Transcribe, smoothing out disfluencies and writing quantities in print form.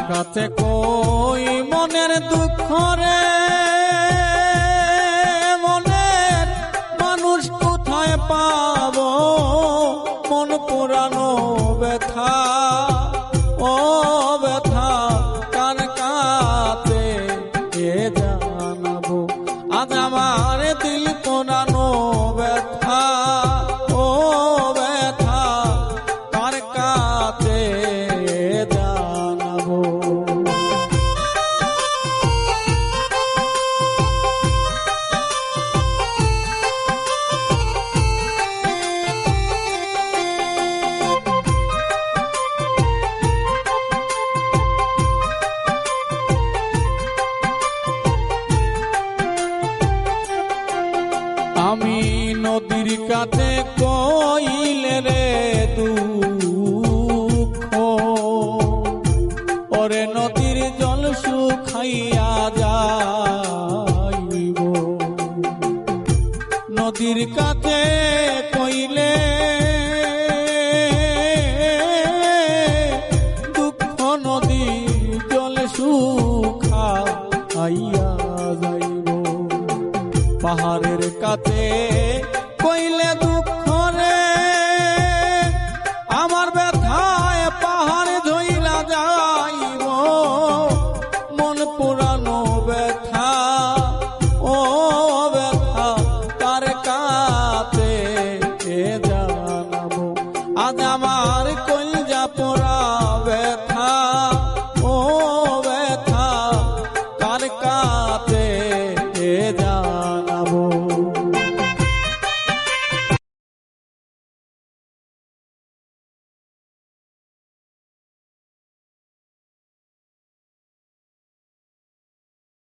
কাছে কই মনের দুঃখ রে, মনের মানুষ কোথায় পাবো, মন পুরানো ব্যথা, ও ব্যথা কার কাছে এ জানাবো। আজ আমার দিল পুরানো ব্যথা, ও ব্যথা কার কাছে জানাবো। আমি নদীর কাছে কইলে রে দুঃখ, ওরে নদীর জল শুখাইয়া যাইব। নদীর কাছে কইলে